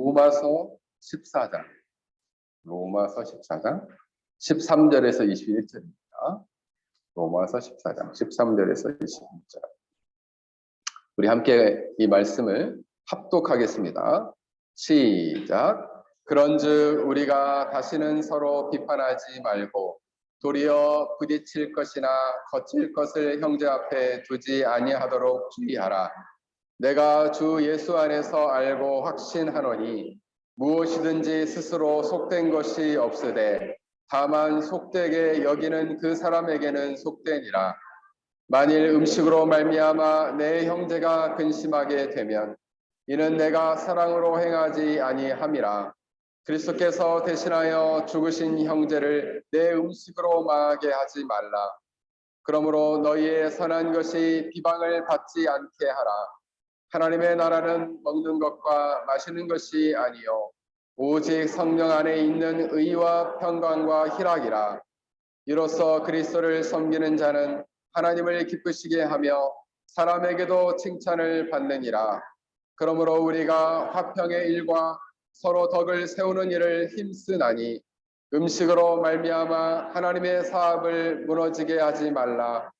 로마서 14장, 로마서 14장 13절에서 21절입니다. 로마서 14장 13절에서 21절. 우리 함께 이 말씀을 합독하겠습니다. 시작. 그런즉 우리가 다시는 서로 비판하지 말고 도리어 부딪힐 것이나 거칠 것을 형제 앞에 두지 아니하도록 주의하라. 내가 주 예수 안에서 알고 확신하노니 무엇이든지 스스로 속된 것이 없으되 다만 속되게 여기는 그 사람에게는 속되니라. 만일 음식으로 말미암아 내 형제가 근심하게 되면 이는 내가 사랑으로 행하지 아니함이라. 그리스도께서 대신하여 죽으신 형제를 내 음식으로 망하게 하지 말라. 그러므로 너희의 선한 것이 비방을 받지 않게 하라. 하나님의 나라는 먹는 것과 마시는 것이 아니요 오직 성령 안에 있는 의와 평강과 희락이라. 이로써 그리스도를 섬기는 자는 하나님을 기쁘시게 하며 사람에게도 칭찬을 받느니라. 그러므로 우리가 화평의 일과 서로 덕을 세우는 일을 힘쓰나니 음식으로 말미암아 하나님의 사업을 무너지게 하지 말라.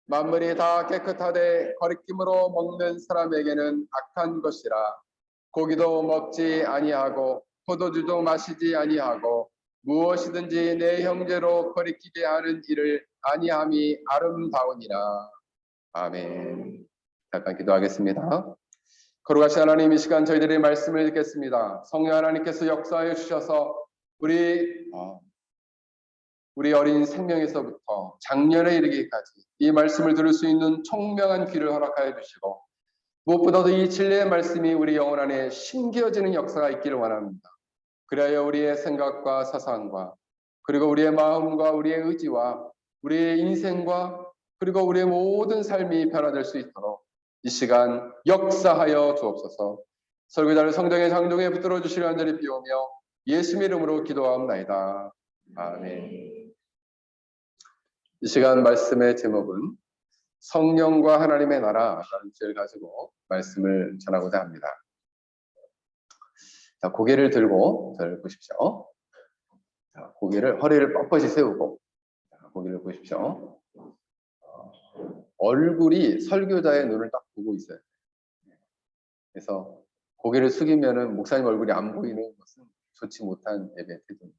만물이 다 깨끗하되 거리낌으로 먹는 사람에게는 악한 것이라. 고기도 먹지 아니하고 포도주도 마시지 아니하고 무엇이든지 내 형제로 거리끼게 하는 일을 아니함이 아름다우니라. 아멘. 잠깐 기도하겠습니다. 거룩하신 하나님, 이 시간 저희들의 말씀을 듣겠습니다. 성령 하나님께서 역사해 주셔서 우리 어린 생명에서부터 작년에 이르기까지 이 말씀을 들을 수 있는 총명한 귀를 허락하여 주시고 무엇보다도 이 진리의 말씀이 우리 영혼 안에 심겨지는 역사가 있기를 원합니다. 그래야 우리의 생각과 사상과 그리고 우리의 마음과 우리의 의지와 우리의 인생과 그리고 우리의 모든 삶이 변화될 수 있도록 이 시간 역사하여 주옵소서. 설교자를 성령의 장중에 붙들어 주시려 간절히 비오며 예수님 이름으로 기도하옵나이다. 아멘. 이 시간 말씀의 제목은 성령과 하나님의 나라라는 주제를 가지고 말씀을 전하고자 합니다. 자, 고개를 들고 저를 보십시오. 자, 고개를 허리를 뻣뻣이 세우고 고개를 보십시오. 얼굴이 설교자의 눈을 딱 보고 있어요. 그래서 고개를 숙이면은 목사님 얼굴이 안 보이는 것은 좋지 못한 예배 태도입니다.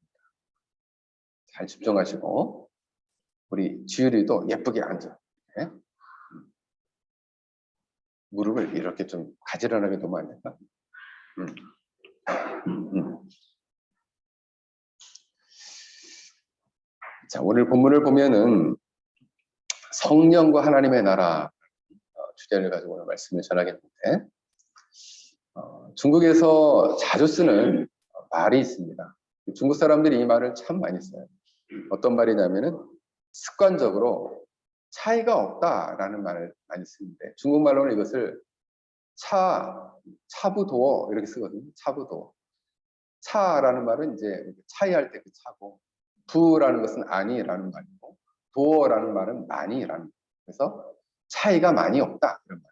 잘 집중하시고 우리 지율이도 예쁘게 앉아. 네? 무릎을 이렇게 좀 가지런하게 놓으면 안 될까? 자, 오늘 본문을 보면은 성령과 하나님의 나라 주제를 가지고 오늘 말씀을 전하겠는데 중국에서 자주 쓰는 말이 있습니다. 중국 사람들이 이 말을 참 많이 써요. 어떤 말이냐면은 습관적으로 차이가 없다라는 말을 많이 쓰는데 중국말로는 이것을 차부도어 이렇게 쓰거든요. 차부도어. 차라는 말은 이제 차이할 때 그 차고 부라는 것은 아니라는 말이고 도어라는 말은 많이라는 말이에요. 그래서 차이가 많이 없다 이런 말.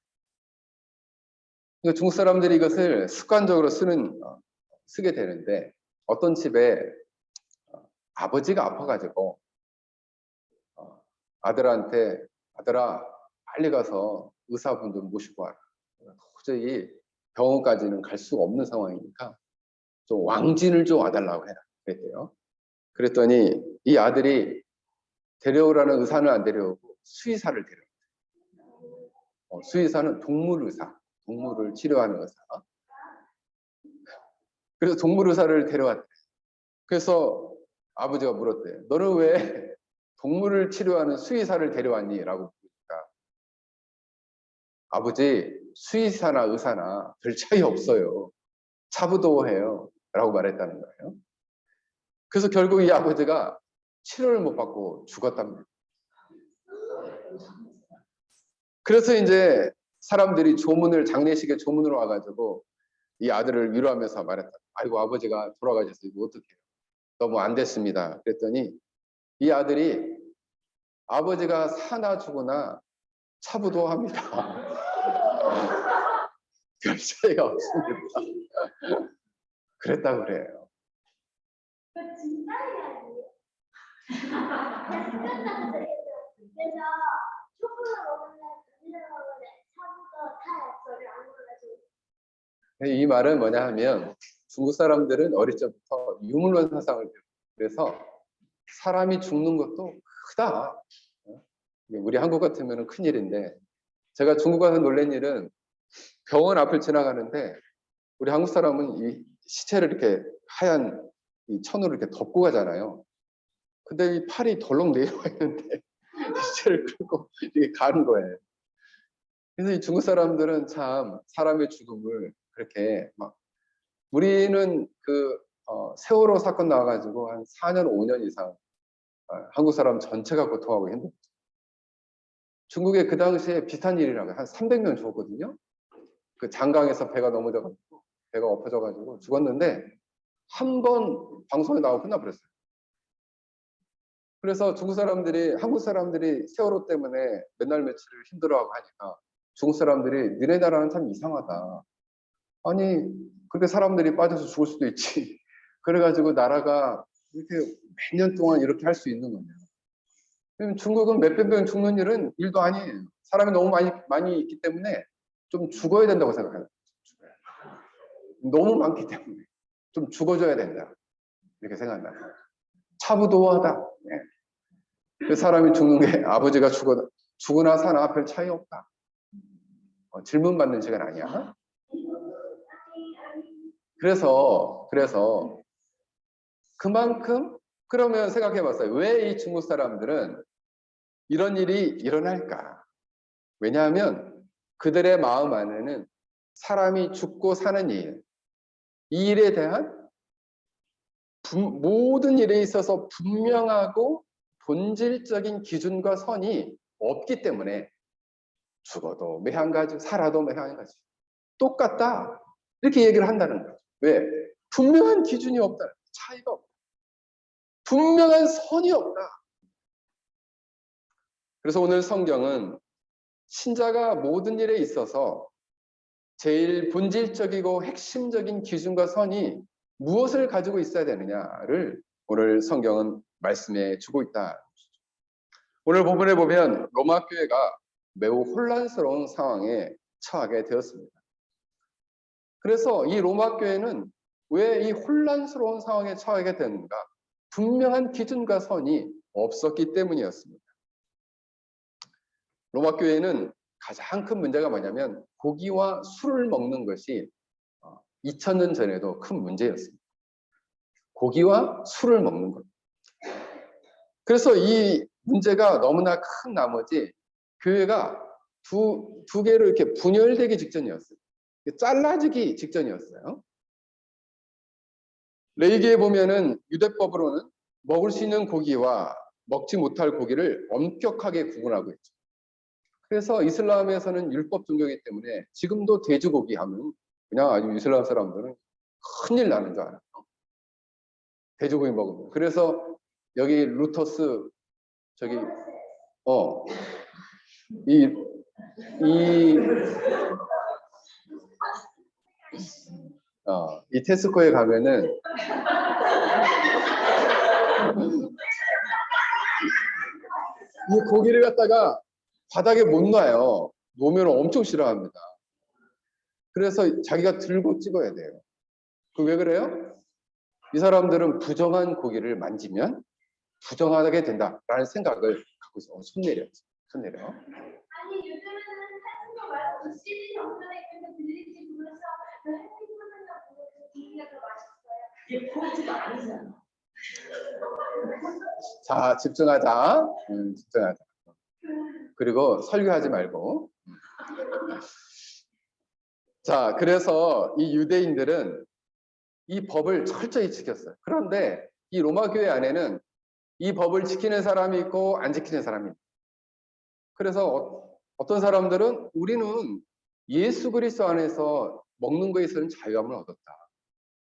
그러니까 중국 사람들이 이것을 습관적으로 쓰게 되는데 어떤 집에 아버지가 아파가지고 아들한테 아들아 빨리 가서 의사분 좀 모시고 와라. 도저히 병원까지는 갈 수가 없는 상황이니까 좀 왕진을 좀 와달라고 해라. 그랬대요. 그랬더니 이 아들이 데려오라는 의사는 안 데려오고 수의사를 데려오고 수의사는 동물 의사, 동물을 치료하는 의사. 그래서 동물 의사를 데려왔대. 그래서 아버지가 물었대. 너는 왜 동물을 치료하는 수의사를 데려왔니? 라고 물으니까 아버지 수의사나 의사나 별 차이 없어요. 차부도해요. 라고 말했다는 거예요. 그래서 결국 이 아버지가 치료를 못 받고 죽었답니다. 그래서 이제 사람들이 장례식에 조문으로 와가지고 이 아들을 위로하면서 말했다. 아이고 아버지가 돌아가셔서 이거 어떡해요. 너무 안 됐습니다. 그랬더니 이 아들이 아버지가 사나 죽으나 차부도합니다. 별 차이가 없습니다. 그랬다고 그래요. 그 진짜이 아니에요? 그래서 초코를 먹으면 반지를 먹으면 차부터 타요. 저를 안 골라줘. 이 말은 뭐냐 하면 중국 사람들은 어릴 적부터 유물론 사상을 배워요. 그래서 사람이 죽는 것도 크다. 우리 한국 같으면 큰일인데, 제가 중국 가서 놀란 일은 병원 앞을 지나가는데 우리 한국 사람은 이 시체를 이렇게 하얀 이 천으로 이렇게 덮고 가잖아요. 근데 이 팔이 덜렁 내려와 있는데 시체를 끌고 이렇게 가는 거예요. 그래서 이 중국 사람들은 참 사람의 죽음을 그렇게 막, 우리는 그 세월호 사건 나와가지고 한 4년 5년 이상 한국 사람 전체가 고통하고 힘들었죠. 중국에 그 당시에 비슷한 일이라고 한 300명 죽었거든요. 그 장강에서 배가 넘어져가지고 배가 엎어져가지고 죽었는데 한 번 방송에 나오고 끝나버렸어요. 그래서 중국 사람들이, 한국 사람들이 세월호 때문에 맨날 며칠을 힘들어하고 하니까 중국 사람들이 너네 나라는 참 이상하다. 아니 그렇게 사람들이 빠져서 죽을 수도 있지. 그래가지고 나라가 이렇게 몇 년 동안 이렇게 할 수 있는 거냐. 중국은 몇백 명 죽는 일도 아니에요. 사람이 너무 많이 있기 때문에 좀 죽어야 된다고 생각해요. 너무 많기 때문에 좀 죽어줘야 된다. 이렇게 생각나요. 차부도하다. 그 사람이 죽는 게 아버지가 죽으나 사나 별 차이 없다. 질문 받는 시간 아니야. 그래서 그만큼, 그러면 생각해 봤어요. 왜 이 중국 사람들은 이런 일이 일어날까? 왜냐하면 그들의 마음 안에는 사람이 죽고 사는 일, 이 일에 대한 모든 일에 있어서 분명하고 본질적인 기준과 선이 없기 때문에 죽어도 매한가지, 살아도 매한가지, 똑같다, 이렇게 얘기를 한다는 거죠. 왜? 분명한 기준이 없다, 차이가 없다, 분명한 선이 없다. 그래서 오늘 성경은 신자가 모든 일에 있어서 제일 본질적이고 핵심적인 기준과 선이 무엇을 가지고 있어야 되느냐를 오늘 성경은 말씀해 주고 있다. 오늘 본문에 보면 로마 교회가 매우 혼란스러운 상황에 처하게 되었습니다. 그래서 이 로마 교회는 왜 이 혼란스러운 상황에 처하게 되는가? 분명한 기준과 선이 없었기 때문이었습니다. 로마 교회는 가장 큰 문제가 뭐냐면 고기와 술을 먹는 것이 2000년 전에도 큰 문제였습니다. 고기와 술을 먹는 것. 그래서 이 문제가 너무나 큰 나머지 교회가 두 개로 이렇게 분열되기 직전이었어요. 잘라지기 직전이었어요. 레위기에 보면은 유대법으로는 먹을 수 있는 고기와 먹지 못할 고기를 엄격하게 구분하고 있죠. 그래서 이슬람에서는 율법 종교이기 때문에 지금도 돼지고기 하면 그냥 아주 이슬람 사람들은 큰일 나는 줄 알아요. 돼지고기 먹으면. 그래서 여기 루터스 저기 이 테스코에 가면은 이 고기를 갖다가 바닥에 못 놔요. 놓으면 엄청 싫어합니다. 그래서 자기가 들고 찍어야 돼요. 그 왜 그래요? 이 사람들은 부정한 고기를 만지면 부정하게 된다라는 생각을 갖고 있어. 손 내려. 아니 요즘에는 하는 거 말고 시즌 정전에 있는 빌리지 불러서 그 해피푸드나 보면 고기가 더 맛있어요. 이게 포즈가 아니잖아. 자, 집중하자. 집중하자. 그리고 설교하지 말고. 자, 그래서 이 유대인들은 이 법을 철저히 지켰어요. 그런데 이 로마 교회 안에는 이 법을 지키는 사람이 있고 안 지키는 사람이 있고. 그래서 어떤 사람들은 우리는 예수 그리스도 안에서 먹는 거에 있어서는 자유함을 얻었다.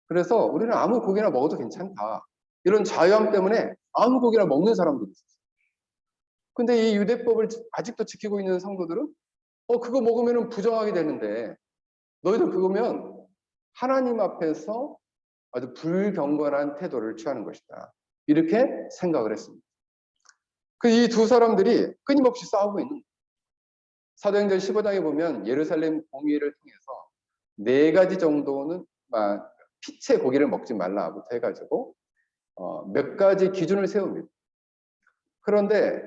그래서 우리는 아무 고기나 먹어도 괜찮다. 이런 자유함 때문에 아무 고기나 먹는 사람들이 있었어요. 근데 이 유대법을 아직도 지키고 있는 성도들은 그거 먹으면 부정하게 되는데 너희들 그거면 하나님 앞에서 아주 불경건한 태도를 취하는 것이다. 이렇게 생각을 했습니다. 이 두 사람들이 끊임없이 싸우고 있는 거예요. 사도행전 15장에 보면 예루살렘 공의를 통해서 4가지 정도는 피체 고기를 먹지 말라부터 해가지고 몇 가지 기준을 세웁니다. 그런데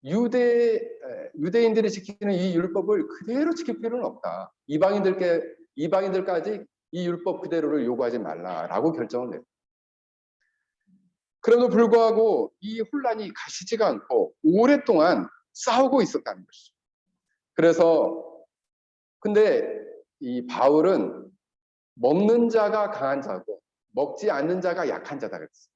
유대인들이 지키는 이 율법을 그대로 지킬 필요는 없다. 이방인들까지 이 율법 그대로를 요구하지 말라라고 결정을 내요. 그럼에도 불구하고 이 혼란이 가시지가 않고 오랫동안 싸우고 있었다는 것이죠. 그래서 근데 이 바울은 먹는 자가 강한 자고 먹지 않는 자가 약한 자다 그랬어요.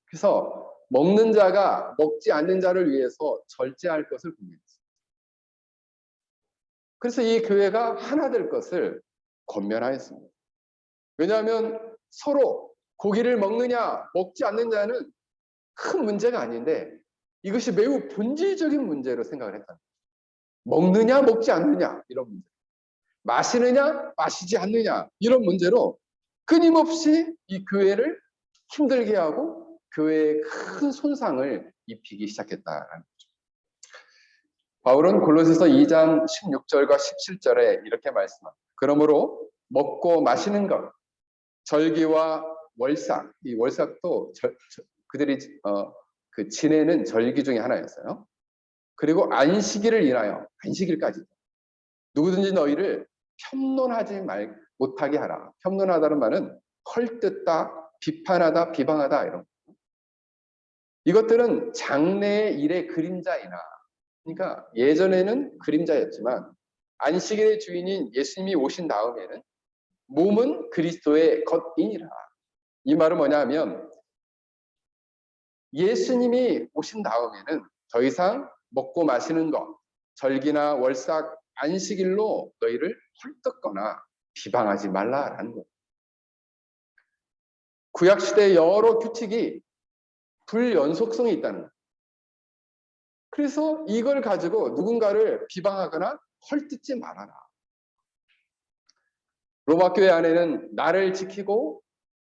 그래서 먹는 자가 먹지 않는 자를 위해서 절제할 것을 공유했어요. 그래서 이 교회가 하나 될 것을 권면하였습니다. 왜냐하면 서로 고기를 먹느냐 먹지 않느냐는 큰 문제가 아닌데 이것이 매우 본질적인 문제로 생각을 했다. 먹느냐 먹지 않느냐 이런 문제, 마시느냐 마시지 않느냐 이런 문제로 끊임없이 이 교회를 힘들게 하고 교회에 큰 손상을 입히기 시작했다라는 거죠. 바울은 골로새서 2장 16절과 17절에 이렇게 말씀합니다. 그러므로 먹고 마시는 것, 절기와 월삭, 이 월삭도 그들이 지내는 절기 중에 하나였어요. 그리고 안식일을 인하여, 안식일까지 누구든지 너희를 편론하지 못하게 하라. 편론하다는 말은 헐뜯다, 비판하다, 비방하다 이런 거. 이것들은 장래의 일의 그림자이나, 그러니까 예전에는 그림자였지만 안식일의 주인인 예수님이 오신 다음에는 몸은 그리스도의 것이니라. 이 말은 뭐냐면 예수님이 오신 다음에는 더 이상 먹고 마시는 것, 절기나 월삭, 안식일로 너희를 헐뜯거나 비방하지 말라라는 거예요. 구약시대의 여러 규칙이 불연속성이 있다는 거예요. 그래서 이걸 가지고 누군가를 비방하거나 헐뜯지 말아라. 로마 교회 안에는 나를 지키고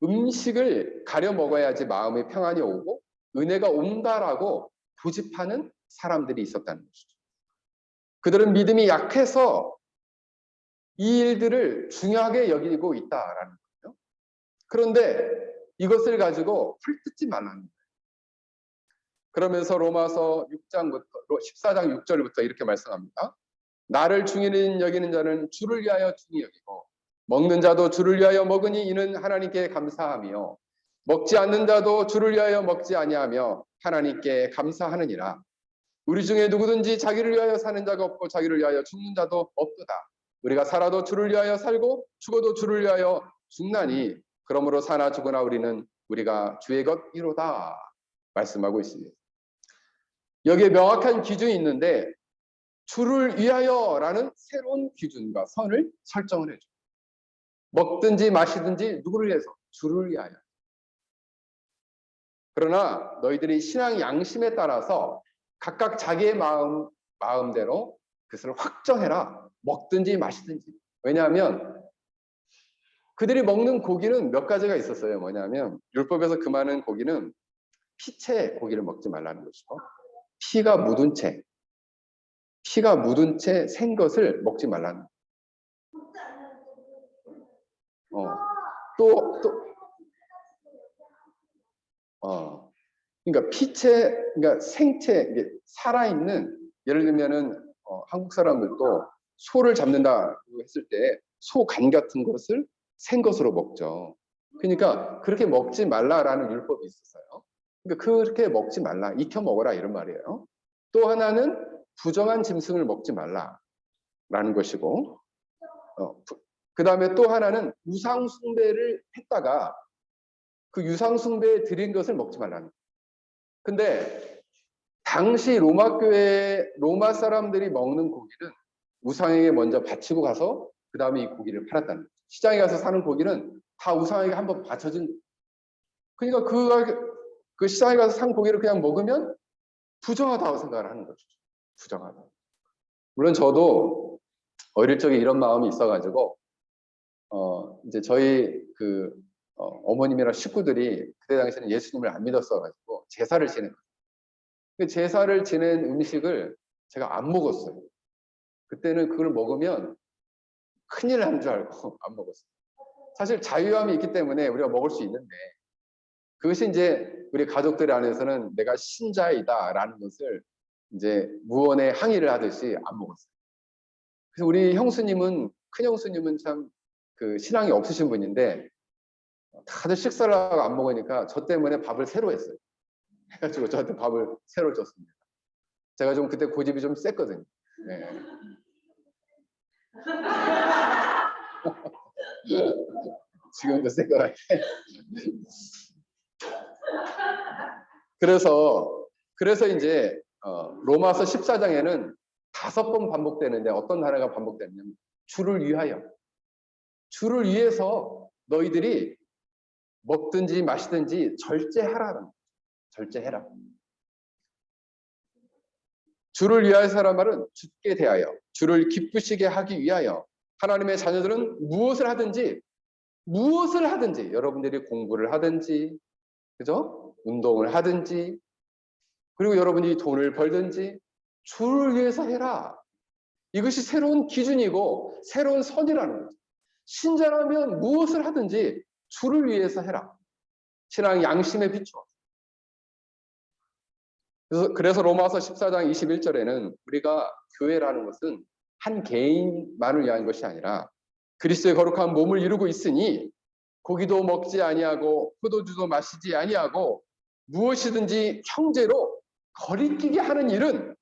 음식을 가려 먹어야지 마음의 평안이 오고 은혜가 온다라고 고집하는 사람들이 있었다는 것이죠. 그들은 믿음이 약해서 이 일들을 중요하게 여기고 있다라는 거예요. 그런데 이것을 가지고 헐뜯지 말라는 거예요. 그러면서 로마서 14장 6절부터 이렇게 말씀합니다. 나를 중히 여기는 자는 주를 위하여 중히 여기고 먹는 자도 주를 위하여 먹으니 이는 하나님께 감사하며 먹지 않는 자도 주를 위하여 먹지 아니하며 하나님께 감사하느니라. 우리 중에 누구든지 자기를 위하여 사는 자가 없고 자기를 위하여 죽는 자도 없도다. 우리가 살아도 주를 위하여 살고 죽어도 주를 위하여 죽나니 그러므로 사나 죽으나 우리가 주의 것이로다 말씀하고 있습니다. 여기에 명확한 기준이 있는데 주를 위하여라는 새로운 기준과 선을 설정을 해줘. 먹든지 마시든지 누구를 위해서? 주를 위하여. 그러나 너희들이 신앙 양심에 따라서 각각 자기의 마음대로 그것을 확정해라. 먹든지 마시든지. 왜냐하면 그들이 먹는 고기는 몇 가지가 있었어요. 뭐냐면 율법에서 금하는 고기는 피채 고기를 먹지 말라는 것이고 피가 묻은 채 생 것을 먹지 말라는 그러니까 그러니까 생채, 살아있는, 예를 들면은 한국 사람들도 소를 잡는다고 했을 때 소 간 같은 것을 생 것으로 먹죠. 그러니까 그렇게 먹지 말라라는 율법이 있었어요. 그러니까 그렇게 먹지 말라, 익혀 먹어라 이런 말이에요. 또 하나는 부정한 짐승을 먹지 말라라는 것이고, 그 다음에 또 하나는 우상 숭배를 했다가 그 유상 숭배에 드린 것을 먹지 말라는 거예요. 근데 당시 로마 사람들이 먹는 고기는 우상에게 먼저 바치고 가서 그 다음에 이 고기를 팔았다는 거예요. 시장에 가서 사는 고기는 다 우상에게 한번 바쳐진. 그러니까 그 시장에 가서 산 고기를 그냥 먹으면 부정하다고 생각을 하는 거죠. 부정하다. 물론 저도 어릴 적에 이런 마음이 있어가지고 이제 저희 어머님이랑 식구들이 그때 당시에는 예수님을 안 믿었어가지고 제사를 지낸 거예요. 그 제사를 지낸 음식을 제가 안 먹었어요. 그때는 그걸 먹으면 큰일 난 줄 알고 안 먹었어요. 사실 자유함이 있기 때문에 우리가 먹을 수 있는데 그것이 이제 우리 가족들 안에서는 내가 신자이다라는 것을 이제 무언의 항의를 하듯이 안 먹었어요. 그래서 우리 형수님은 큰 형수님은 참 그 신앙이 없으신 분인데 다들 식사를 하고 안 먹으니까 저 때문에 밥을 새로 했어요. 해가지고 저한테 밥을 새로 줬습니다. 제가 좀 그때 고집이 좀 셌거든요. 네. 지금도 센 것 같아. 그래서 이제 로마서 14장에는 5번 반복되는데 어떤 단어가 반복되냐면 주를 위하여, 주를 위해서 너희들이 먹든지 마시든지 절제하라는 거예요. 절제해라. 주를 위하여서란 말은 주께 대하여, 주를 기쁘시게 하기 위하여 하나님의 자녀들은 무엇을 하든지 여러분들이 공부를 하든지, 그죠? 운동을 하든지, 그리고 여러분이 돈을 벌든지 주를 위해서 해라. 이것이 새로운 기준이고 새로운 선이라는 거죠. 신자라면 무엇을 하든지 주를 위해서 해라. 신앙 양심에 비추어. 그래서 로마서 14장 21절에는 우리가 교회라는 것은 한 개인만을 위한 것이 아니라 그리스도의 거룩한 몸을 이루고 있으니 고기도 먹지 아니하고 포도주도 마시지 아니하고 무엇이든지 형제로 거리끼게 하는 일은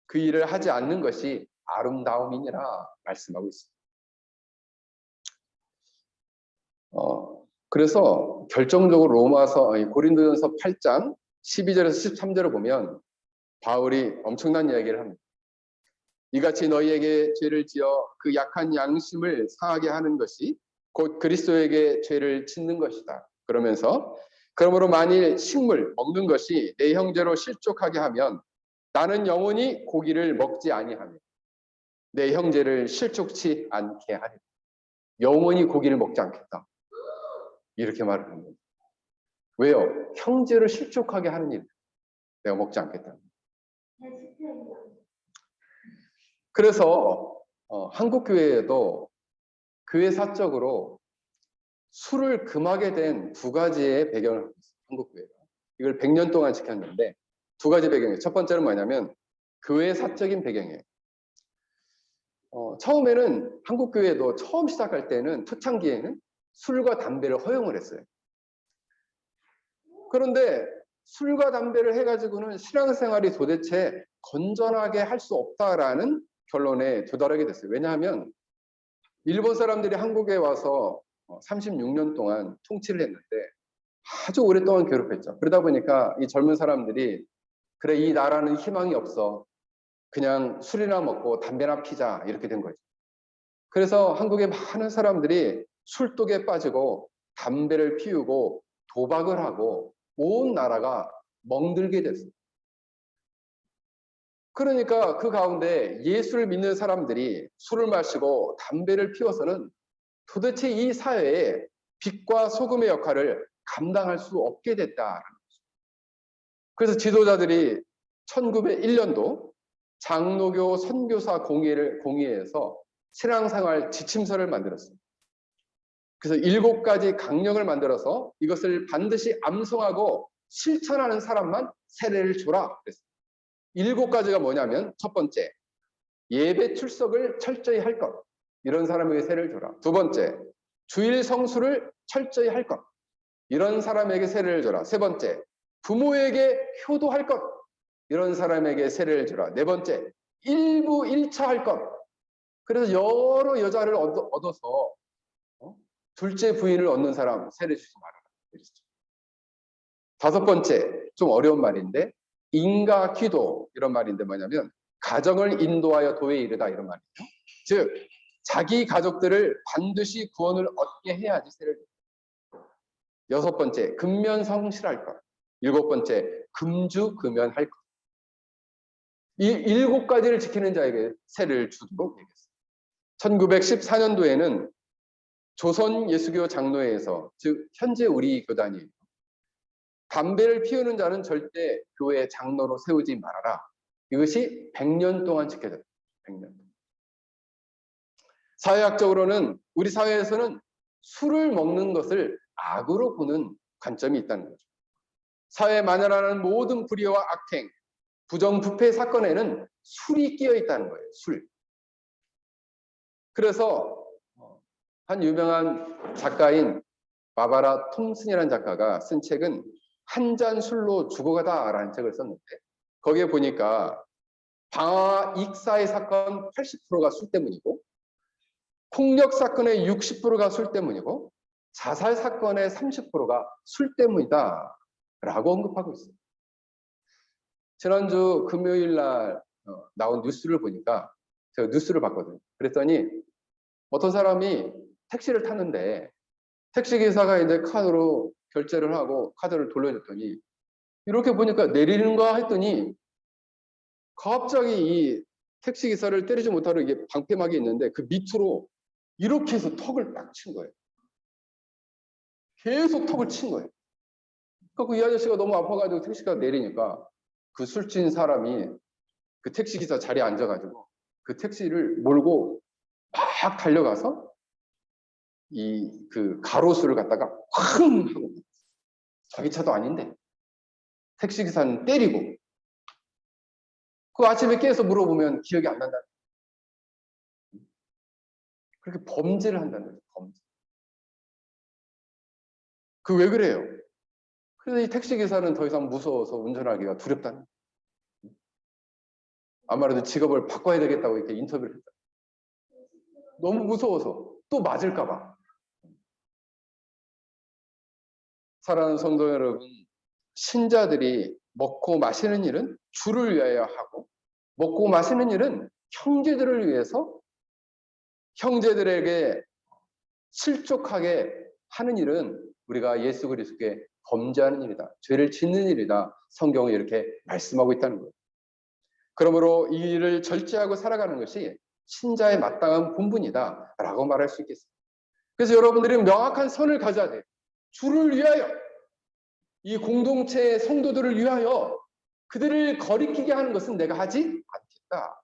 그 일을 하지 않는 것이 아름다움이니라 말씀하고 있습니다. 그래서 결정적으로 고린도전서 8장 12절에서 13절을 보면 바울이 엄청난 이야기를 합니다. 이같이 너희에게 죄를 지어 그 약한 양심을 상하게 하는 것이 곧 그리스도에게 죄를 짓는 것이다. 그러므로 만일 식물 먹는 것이 내 형제로 실족하게 하면 나는 영원히 고기를 먹지 아니하며 내 형제를 실족치 않게 하리라. 영원히 고기를 먹지 않겠다. 이렇게 말을 합니다. 왜요? 형제를 실족하게 하는 일 내가 먹지 않겠다. 그래서 한국 교회에도 교회 사적으로 술을 금하게 된 2가지의 배경을 갖고 있어요. 한국 교회가 이걸 100년 동안 지켰는데 2가지 배경이에요. 첫 번째는 뭐냐면 교회 사적인 배경이에요. 처음에는 한국 교회도 처음 시작할 때는 초창기에는 술과 담배를 허용을 했어요. 그런데 술과 담배를 해가지고는 신앙생활이 도대체 건전하게 할 수 없다라는 결론에 도달하게 됐어요. 왜냐하면 일본 사람들이 한국에 와서 36년 동안 통치를 했는데 아주 오랫동안 괴롭혔죠. 그러다 보니까 이 젊은 사람들이 그래 이 나라는 희망이 없어. 그냥 술이나 먹고 담배나 피자 이렇게 된 거죠. 그래서 한국의 많은 사람들이 술독에 빠지고 담배를 피우고 도박을 하고 온 나라가 멍들게 됐어요. 그러니까 그 가운데 예수를 믿는 사람들이 술을 마시고 담배를 피워서는 도대체 이 사회에 빛과 소금의 역할을 감당할 수 없게 됐다라는 거죠. 그래서 지도자들이 1901년도 장로교 선교사 공의회에서 신앙생활 지침서를 만들었습니다. 그래서 7가지 강령을 만들어서 이것을 반드시 암송하고 실천하는 사람만 세례를 줘라 그랬습니다. 7가지가 뭐냐면 첫 번째, 예배 출석을 철저히 할 것. 이런 사람에게 세례를 줘라. 두 번째, 주일 성수를 철저히 할 것. 이런 사람에게 세례를 줘라. 세 번째, 부모에게 효도할 것. 이런 사람에게 세례를 주라. 네 번째, 일부 일처할 것. 그래서 여러 여자를 얻어서 둘째 부인을 얻는 사람 세례 주지 말아라. 다섯 번째, 좀 어려운 말인데 인가 기도 이런 말인데 뭐냐면 가정을 인도하여 도에 이르다 이런 말이죠. 즉 자기 가족들을 반드시 구원을 얻게 해야지 세례를 줍니다. 여섯 번째, 근면성실할 것. 일곱 번째, 금주금연할 것. 이 7가지를 지키는 자에게 세례를 주도록 얘기했어요. 1914년도에는 조선 예수교 장로회에서, 즉 현재 우리 교단이 담배를 피우는 자는 절대 교회 장로로 세우지 말아라. 이것이 100년 동안 지켜졌다. 100년 동안. 사회학적으로는 우리 사회에서는 술을 먹는 것을 악으로 보는 관점이 있다는 거죠. 사회에 만연하는 모든 불의와 악행, 부정부패 사건에는 술이 끼어 있다는 거예요. 술. 그래서 한 유명한 작가인 바바라 톰슨이라는 작가가 쓴 책은 한 잔 술로 죽어가다라는 책을 썼는데, 거기에 보니까 방화 익사의 사건 80%가 술 때문이고, 폭력 사건의 60%가 술 때문이고, 자살 사건의 30%가 술 때문이다 라고 언급하고 있어요. 지난주 금요일 날 나온 뉴스를 보니까, 제가 뉴스를 봤거든요. 그랬더니 어떤 사람이 택시를 탔는데 택시기사가 이제 카드로 결제를 하고 카드를 돌려줬더니, 이렇게 보니까 내리는가 했더니 갑자기 이 택시기사를 때리지 못하고 이게 방패막이 있는데 그 밑으로 이렇게 해서 턱을 딱 친 거예요. 계속 턱을 친 거예요. 그러니까 이 아저씨가 너무 아파가지고 택시가 내리니까 그 술 친 사람이 그 택시기사 자리에 앉아가지고 그 택시를 몰고 막 달려가서 그 가로수를 갖다가 쾅 하고, 자기 차도 아닌데 택시기사는 때리고, 그 아침에 깨서 물어보면 기억이 안 난다. 그렇게 범죄를 한다는 거죠. 범죄. 그 왜 그래요? 그래서 이 택시기사는 더 이상 무서워서 운전하기가 두렵다는 거예요. 아무래도 직업을 바꿔야 되겠다고 이렇게 인터뷰를 했다. 너무 무서워서 또 맞을까 봐. 사랑하는 성도 여러분, 신자들이 먹고 마시는 일은 주를 위하여 하고, 먹고 마시는 일은 형제들을 위해서, 형제들에게 실족하게 하는 일은 우리가 예수 그리스도께 범죄하는 일이다, 죄를 짓는 일이다, 성경은 이렇게 말씀하고 있다는 거예요. 그러므로 이 일을 절제하고 살아가는 것이 신자의 마땅한 본분이다 라고 말할 수 있겠습니다. 그래서 여러분들이 명확한 선을 가져야 돼요. 주를 위하여, 이 공동체의 성도들을 위하여 그들을 거리끼게 하는 것은 내가 하지 않겠다.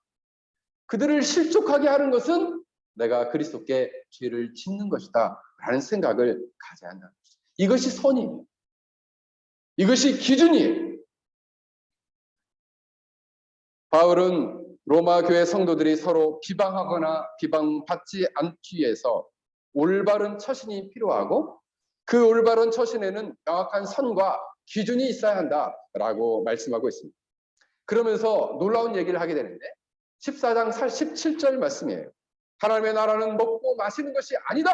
그들을 실족하게 하는 것은 내가 그리스도께 죄를 짓는 것이다 라는 생각을 가져야 한다. 이것이 선입니다. 이것이 기준이에요. 바울은 로마 교회 성도들이 서로 비방하거나 비방받지 않기 위해서 올바른 처신이 필요하고, 그 올바른 처신에는 명확한 선과 기준이 있어야 한다라고 말씀하고 있습니다. 그러면서 놀라운 얘기를 하게 되는데 14장 17절 말씀이에요. 하나님의 나라는 먹고 마시는 것이 아니다.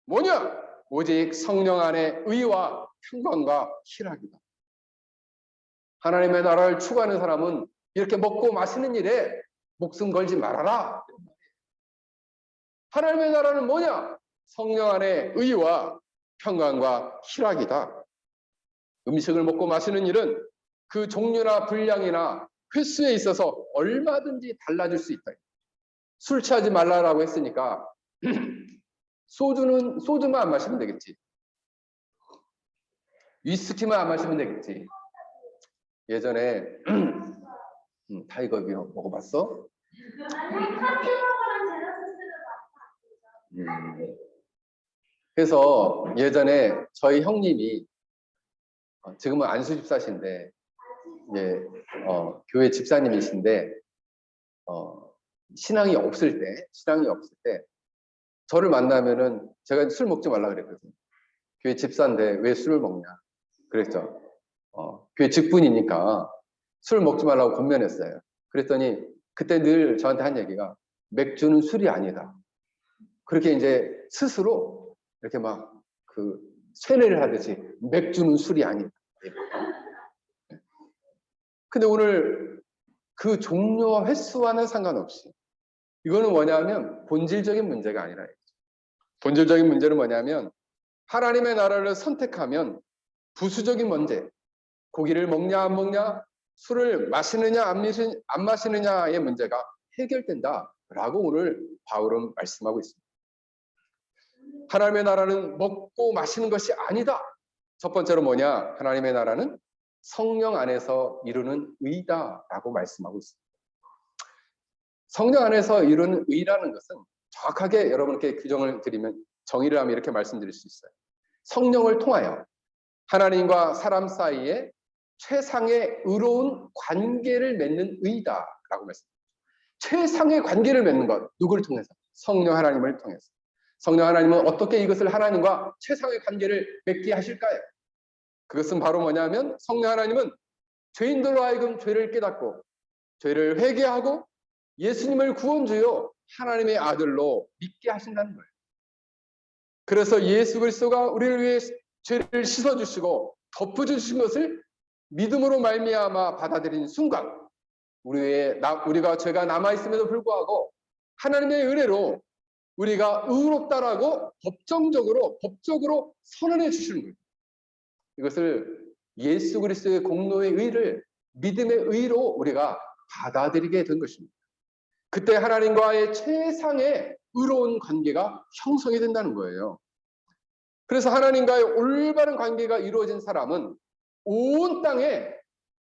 뭐냐? 오직 성령 안에 의와 평강과 희락이다. 하나님의 나라를 추구하는 사람은 이렇게 먹고 마시는 일에 목숨 걸지 말아라. 하나님의 나라는 뭐냐? 성령 안에 의와 평강과 희락이다. 음식을 먹고 마시는 일은 그 종류나 분량이나 횟수에 있어서 얼마든지 달라질 수 있다. 술 취하지 말라라고 했으니까 소주만 안 마시면 되겠지. 위스키만 안 마시면 되겠지. 예전에 타이거 비어 먹어봤어? 그래서 예전에 저희 형님이, 지금은 안수 집사신데, 교회 집사님이신데, 신앙이 없을 때 저를 만나면은 제가 술 먹지 말라 그랬거든요. 교회 집사인데 왜 술을 먹냐 그랬죠. 교회 직분이니까 술 먹지 말라고 권면했어요. 그랬더니 그때 늘 저한테 한 얘기가, 맥주는 술이 아니다. 그렇게 이제 스스로 이렇게 막 그 세뇌를 하듯이 맥주는 술이 아니다. 근데 오늘 그 종류와 횟수와는 상관없이, 이거는 뭐냐면 본질적인 문제가 아니라, 본질적인 문제는 뭐냐면 하나님의 나라를 선택하면 부수적인 문제, 고기를 먹냐 안 먹냐, 술을 마시느냐 안 마시느냐의 문제가 해결된다라고 오늘 바울은 말씀하고 있습니다. 하나님의 나라는 먹고 마시는 것이 아니다. 첫 번째로 뭐냐? 하나님의 나라는 성령 안에서 이루는 의다라고 말씀하고 있습니다. 성령 안에서 이루는 의라는 것은 정확하게 여러분께 규정을 드리면, 정의를 하면 이렇게 말씀드릴 수 있어요. 성령을 통하여 하나님과 사람 사이에 최상의 의로운 관계를 맺는 의다라고 말씀드립니다. 최상의 관계를 맺는 것, 누구를 통해서? 성령 하나님을 통해서. 성령 하나님은 어떻게 이것을 하나님과 최상의 관계를 맺게 하실까요? 그것은 바로 뭐냐면, 성령 하나님은 죄인들로 하여금 죄를 깨닫고 죄를 회개하고 예수님을 구원주요 하나님의 아들로 믿게 하신다는 거예요. 그래서 예수 그리스도가 우리를 위해 죄를 씻어주시고 덮어주신 것을 믿음으로 말미암아 받아들인 순간, 우리가 죄가 남아있음에도 불구하고 하나님의 은혜로 우리가 의롭다라고 법적으로 선언해 주시는 거예요. 이것을 예수 그리스도의 공로의 의를 믿음의 의로 우리가 받아들이게 된 것입니다. 그때 하나님과의 최상의 의로운 관계가 형성이 된다는 거예요. 그래서 하나님과의 올바른 관계가 이루어진 사람은 온 땅에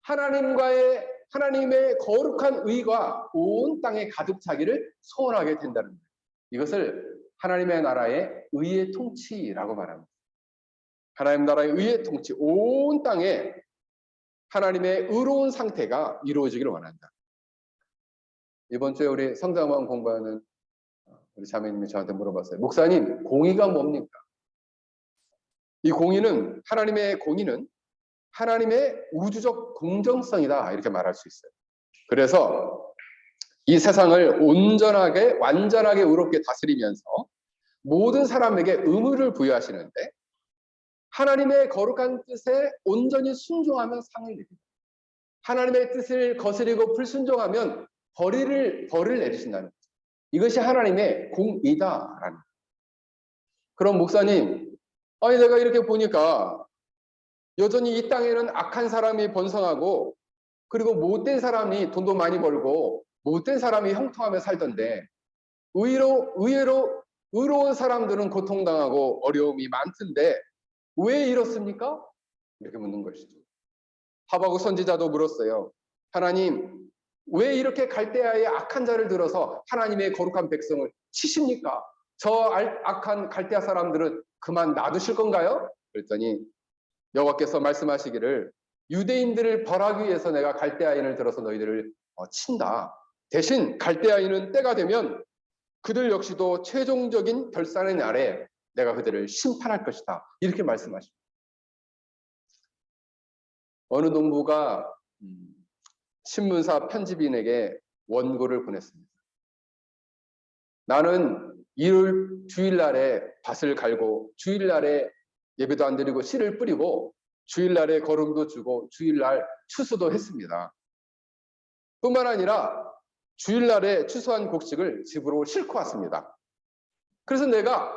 하나님의 거룩한 의가 온 땅에 가득 차기를 소원하게 된다는 거예요. 이것을 하나님의 나라의 의의 통치라고 말합니다. 하나님 나라의 의의 통치, 온 땅에 하나님의 의로운 상태가 이루어지기를 원한다. 이번 주에 우리 성장만 공부하는 우리 자매님이 저한테 물어봤어요. 목사님, 공의가 뭡니까? 이 공의는, 하나님의 공의는 하나님의 우주적 공정성이다, 이렇게 말할 수 있어요. 그래서 이 세상을 완전하게 의롭게 다스리면서 모든 사람에게 의무를 부여하시는데, 하나님의 거룩한 뜻에 온전히 순종하면 상을 내립니다. 하나님의 뜻을 거스리고 불순종하면 벌을 내리신다는 거죠. 이것이 하나님의 공의다라는 거예요. 그럼 목사님, 아니 내가 이렇게 보니까 여전히 이 땅에는 악한 사람이 번성하고, 그리고 못된 사람이 돈도 많이 벌고 못된 사람이 형통하며 살던데, 의외로 의로운 사람들은 고통당하고 어려움이 많던데 왜 이렇습니까? 이렇게 묻는 것이죠. 하박국 선지자도 물었어요. 하나님, 왜 이렇게 갈대아의 악한 자를 들어서 하나님의 거룩한 백성을 치십니까? 저 악한 갈대아 사람들은 그만 놔두실 건가요? 그랬더니 여호와께서 말씀하시기를, 유대인들을 벌하기 위해서 내가 갈대아인을 들어서 너희들을 친다. 대신 갈대아인은 때가 되면 그들 역시도 최종적인 결산의 날에 내가 그들을 심판할 것이다. 이렇게 말씀하십니다. 어느 농부가 신문사 편집인에게 원고를 보냈습니다. 나는 주일날에 밭을 갈고 주일날에 예배도 안 드리고 씨를 뿌리고 주일날에 거름도 주고 주일날 추수도 했습니다. 뿐만 아니라 주일날에 추수한 곡식을 집으로 싣고 왔습니다. 그래서 내가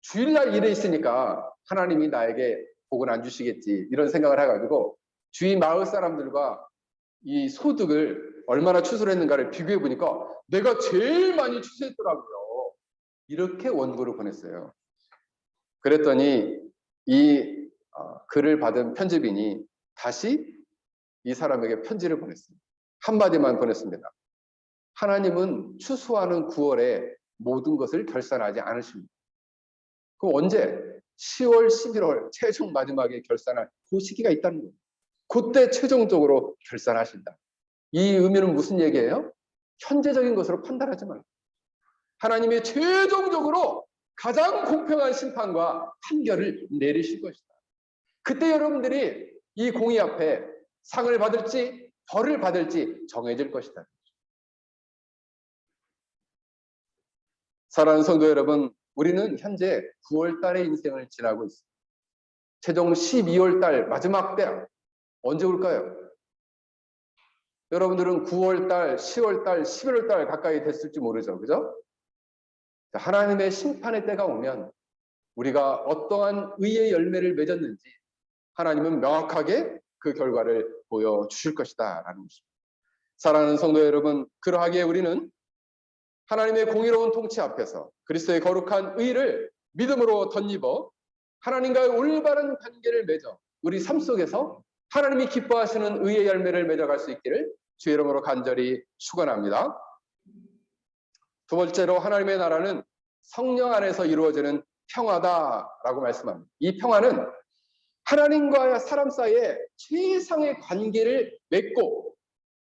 주일날 일에 있으니까 하나님이 나에게 복은 안 주시겠지, 이런 생각을 해가지고 주위 마을 사람들과 이 소득을 얼마나 추수를 했는가를 비교해 보니까 내가 제일 많이 추수했더라고요. 이렇게 원고를 보냈어요. 그랬더니 이 글을 받은 편집인이 다시 이 사람에게 편지를 보냈습니다. 한마디만 보냈습니다. 하나님은 추수하는 9월에 모든 것을 결산하지 않으십니다. 그럼 언제? 10월, 11월 최종 마지막에 결산할 그 시기가 있다는 거예요. 그때 최종적으로 결산하신다. 이 의미는 무슨 얘기예요? 현재적인 것으로 판단하지 말고 하나님이 최종적으로 가장 공평한 심판과 판결을 내리실 것이다. 그때 여러분들이 이 공의 앞에 상을 받을지 벌을 받을지 정해질 것이다. 사랑하는 성도 여러분, 우리는 현재 9월 달의 인생을 지나고 있습니다. 최종 12월 달 마지막 때 언제 올까요? 여러분들은 9월 달, 10월 달, 11월 달 가까이 됐을지 모르죠. 그죠? 하나님의 심판의 때가 오면 우리가 어떠한 의의 열매를 맺었는지 하나님은 명확하게 그 결과를 보여주실 것이다 라는 것입니다. 사랑하는 성도 여러분, 그러하기에 우리는 하나님의 공의로운 통치 앞에서 그리스도의 거룩한 의를 믿음으로 덧입어 하나님과의 올바른 관계를 맺어 우리 삶 속에서 하나님이 기뻐하시는 의의 열매를 맺어갈 수 있기를 주의 이름으로 간절히 축원합니다. 두 번째로 하나님의 나라는 성령 안에서 이루어지는 평화다라고 말씀합니다. 이 평화는 하나님과 사람 사이에 최상의 관계를 맺고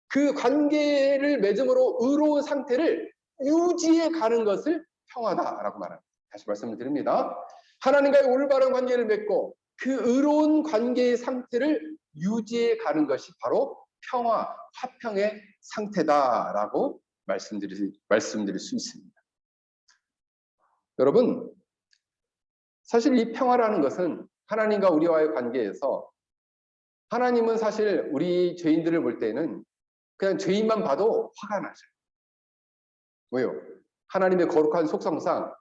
그 관계를 맺음으로 의로운 상태를 유지해 가는 것을 평화다라고 말합니다. 다시 말씀을 드립니다. 하나님과의 올바른 관계를 맺고 그 의로운 관계의 상태를 유지해 가는 것이 바로 평화, 화평의 상태다라고 말씀드릴 수 있습니다. 여러분, 사실 이 평화라는 것은 하나님과 우리와의 관계에서 하나님은 사실 우리 죄인들을 볼 때는 그냥 죄인만 봐도 화가 나죠. 왜요? 하나님의 거룩한 속성상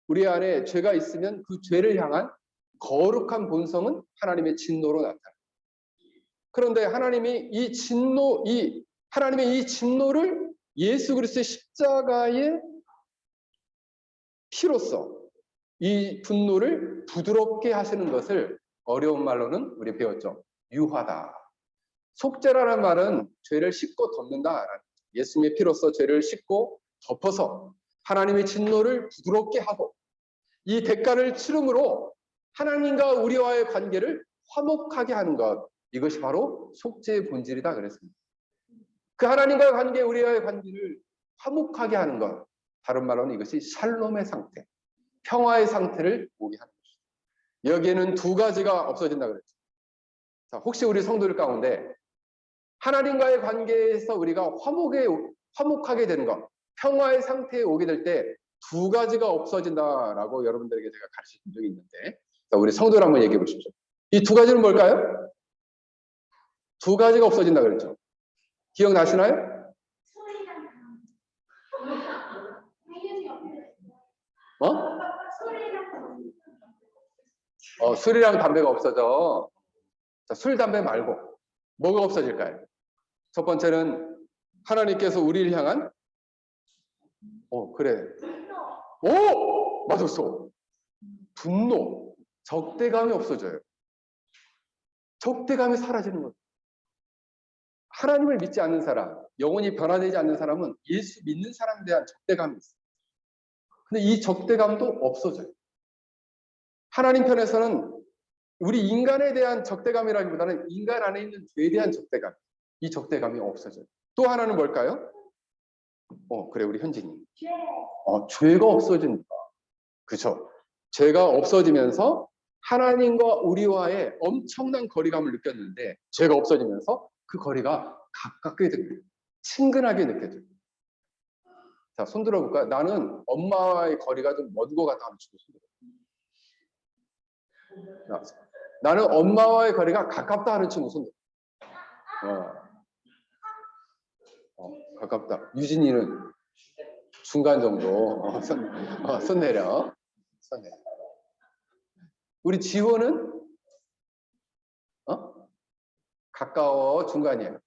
우리 안에 죄가 있으면 그 죄를 향한 거룩한 본성은 하나님의 진노로 나타나요. 그런데 하나님이 하나님의 이 진노를 예수 그리스도의 십자가의 피로써 이 분노를 부드럽게 하시는 것을 어려운 말로는 우리 배웠죠. 유하다. 속죄라는 말은 죄를 씻고 덮는다. 예수님의 피로써 죄를 씻고 덮어서 하나님의 진노를 부드럽게 하고 이 대가를 치름으로 하나님과 우리와의 관계를 화목하게 하는 것. 이것이 바로 속죄의 본질이다 그랬습니다. 그 하나님과의 관계, 우리와의 관계를 화목하게 하는 것. 다른 말로는 이것이 샬롬의 상태, 평화의 상태를 오게 하는 것입니다. 여기에는 두 가지가 없어진다 그랬죠. 자, 혹시 우리 성도들 가운데 하나님과의 관계에서 우리가 화목하게 되는 것, 평화의 상태에 오게 될 때 두 가지가 없어진다라고 여러분들에게 제가 가르친 적이 있는데, 자, 우리 성도들 한번 얘기해 보십시오. 이 두 가지는 뭘까요? 두 가지가 없어진다 그랬죠. 기억나시나요? 술이랑 담배가 없어져. 자, 술, 담배 말고 뭐가 없어질까요? 첫 번째는 하나님께서 우리를 향한 그래. 맞았어. 분노, 적대감이 없어져요. 적대감이 사라지는 거예요. 하나님을 믿지 않는 사람, 영혼이 변화되지 않는 사람은 예수 믿는 사람에 대한 적대감이 있어요. 근데 이 적대감도 없어져요. 하나님 편에서는 우리 인간에 대한 적대감이라기보다는 인간 안에 있는 죄에 대한 적대감, 이 적대감이 없어져요. 또 하나는 뭘까요? 그래, 우리 현진이. 죄가 없어진다. 그렇죠. 죄가 없어지면서 하나님과 우리와의 엄청난 거리감을 느꼈는데 죄가 없어지면서 그 거리가 가깝게 됩니다. 친근하게 느껴져요. 자, 손 들어볼까요? 나는 엄마와의 거리가 좀 먼 것 같다 하는 친구 손 들어. 나는 엄마와의 거리가 가깝다 하는 친구 손 들어. 가깝다. 유진이는 중간 정도. 손 내려. 손 내려. 우리 지호는 가까워, 중간이에요.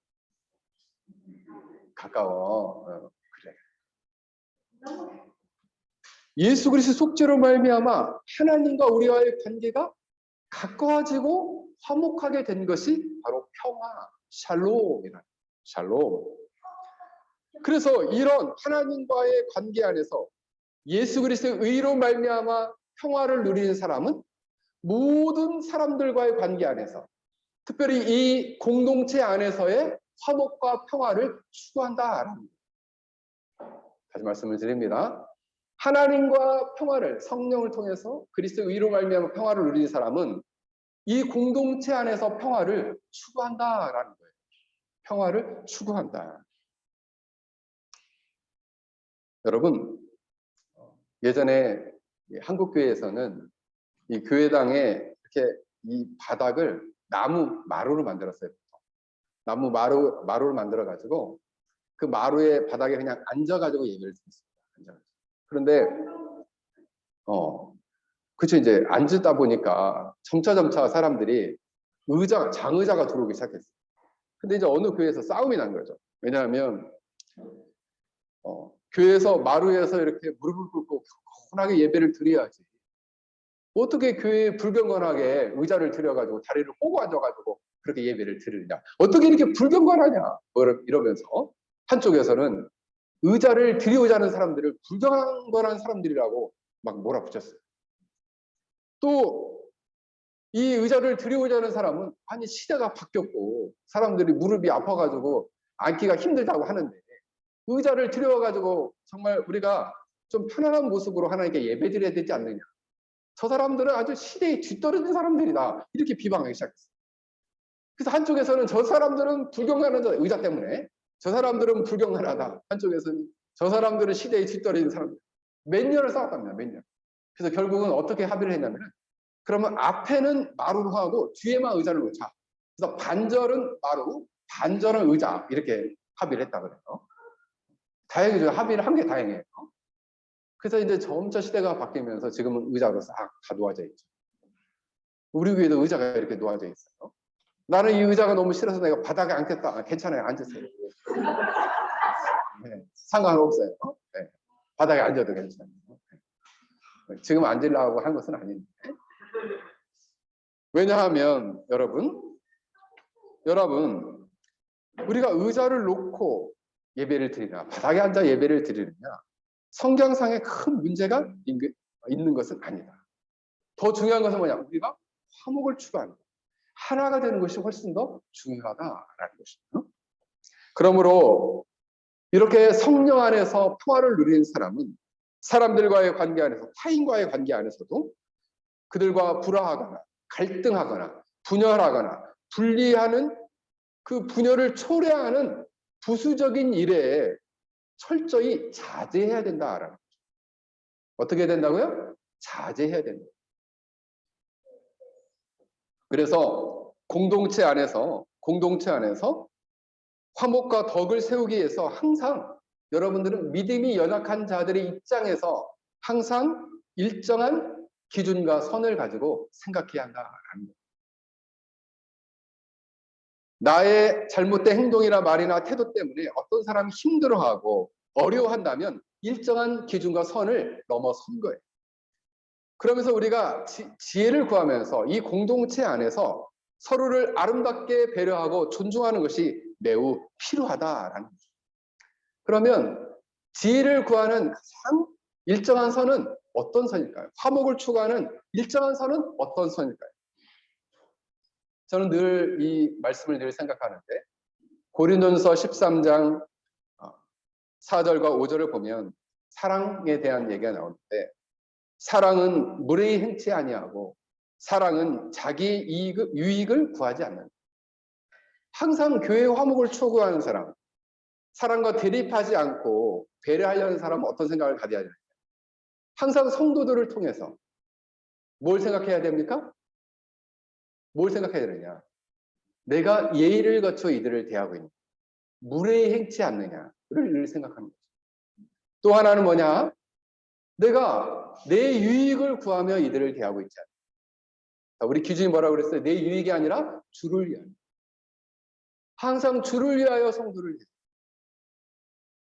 가까워. 그래. 예수 그리스도 속죄로 말미암아 하나님과 우리와의 관계가 가까워지고 화목하게 된 것이 바로 평화, 샬롬이라. 샬롬. 그래서 이런 하나님과의 관계 안에서 예수 그리스도의 의로 말미암아 평화를 누리는 사람은 모든 사람들과의 관계 안에서 특별히 이 공동체 안에서의 화목과 평화를 추구한다라는 거예요. 다시 말씀을 드립니다. 하나님과 평화를 성령을 통해서 그리스도의 의로 말미암아 평화를 누리는 사람은 이 공동체 안에서 평화를 추구한다라는 거예요. 평화를 추구한다. 여러분, 예전에 한국교회에서는 이 교회당에 이렇게 이 바닥을 나무 마루로 만들었어요. 나무 마루를 만들어 가지고 그 마루의 바닥에 그냥 앉아 가지고 예배를 드렸습니다. 그런데 그쵸, 이제 앉다 보니까 점차 사람들이 장의자가 들어오기 시작했어요. 근데 이제 어느 교회에서 싸움이 난 거죠. 왜냐하면 교회에서 마루에서 이렇게 무릎을 꿇고 경건하게 예배를 드려야지. 어떻게 교회에 불경건하게 의자를 들여가지고 다리를 꼬고 앉아가지고 그렇게 예배를 드리느냐. 어떻게 이렇게 불경건하냐. 이러면서 한쪽에서는 의자를 들여오자는 사람들을 불경건한 사람들이라고 막 몰아붙였어요. 또 이 의자를 들여오자는 사람은 아니 시대가 바뀌었고 사람들이 무릎이 아파가지고 앉기가 힘들다고 하는데 의자를 들여와가지고 정말 우리가 좀 편안한 모습으로 하나님께 예배드려야 되지 않느냐. 저 사람들은 아주 시대에 뒤떨어진 사람들이다. 이렇게 비방하기 시작했어요. 그래서 한쪽에서는 저 사람들은 불경건하다. 의자 때문에. 저 사람들은 불경건하다. 한쪽에서는 저 사람들은 시대에 뒤떨어진 사람들. 몇 년을 싸웠답니다. 몇 년. 그래서 결국은 어떻게 합의를 했냐면 그러면 앞에는 마루로 하고 뒤에만 의자를 놓자. 그래서 반절은 마루, 반절은 의자. 이렇게 합의를 했다 그래요. 다행이죠. 합의를 한 게 다행이에요. 그래서 이제 점차 시대가 바뀌면서 지금은 의자로 싹 다 놓아져 있죠. 우리 교회도 의자가 이렇게 놓아져 있어요. 나는 이 의자가 너무 싫어서 내가 바닥에 앉겠다. 괜찮아요. 앉으세요. 네, 상관없어요. 네, 바닥에 앉아도 괜찮아요. 네. 지금 앉으려고 한 것은 아닌데. 왜냐하면 여러분 우리가 의자를 놓고 예배를 드리냐 바닥에 앉아 예배를 드리느냐 성경상에 큰 문제가 있는 것은 아니다. 더 중요한 것은 뭐냐 우리가 화목을 추구하는 것 하나가 되는 것이 훨씬 더 중요하다라는 것이죠. 그러므로 이렇게 성령 안에서 평화를 누리는 사람은 사람들과의 관계 안에서 타인과의 관계 안에서도 그들과 불화하거나 갈등하거나 분열하거나 분리하는 그 분열을 초래하는 부수적인 일에 철저히 자제해야 된다라는 거죠. 어떻게 된다고요? 자제해야 된다. 그래서 공동체 안에서 화목과 덕을 세우기 위해서 항상 여러분들은 믿음이 연약한 자들의 입장에서 항상 일정한 기준과 선을 가지고 생각해야 한다라는 거예요. 나의 잘못된 행동이나 말이나 태도 때문에 어떤 사람이 힘들어하고 어려워한다면 일정한 기준과 선을 넘어선 거예요. 그러면서 우리가 지혜를 구하면서 이 공동체 안에서 서로를 아름답게 배려하고 존중하는 것이 매우 필요하다라는 거죠. 그러면 지혜를 구하는 가장 일정한 선은 어떤 선일까요? 화목을 추구하는 일정한 선은 어떤 선일까요? 저는 늘 이 말씀을 늘 생각하는데 고린도전서 13장 4절과 5절을 보면 사랑에 대한 얘기가 나오는데 사랑은 무례히 행치 아니하고 사랑은 자기 유익을 구하지 않는다. 항상 교회 화목을 추구하는 사람, 사랑과 대립하지 않고 배려하려는 사람은 어떤 생각을 가져야 되느냐. 항상 성도들을 통해서 뭘 생각해야 됩니까? 뭘 생각해야 되느냐. 내가 예의를 갖춰 이들을 대하고 있는 무례히 행치 않느냐를 생각하는 거죠. 또 하나는 뭐냐? 내가 내 유익을 구하며 이들을 대하고 있지 않다. 우리 기준이 뭐라고 그랬어요? 내 유익이 아니라 주를 위하여. 항상 주를 위하여 성도를 위하여.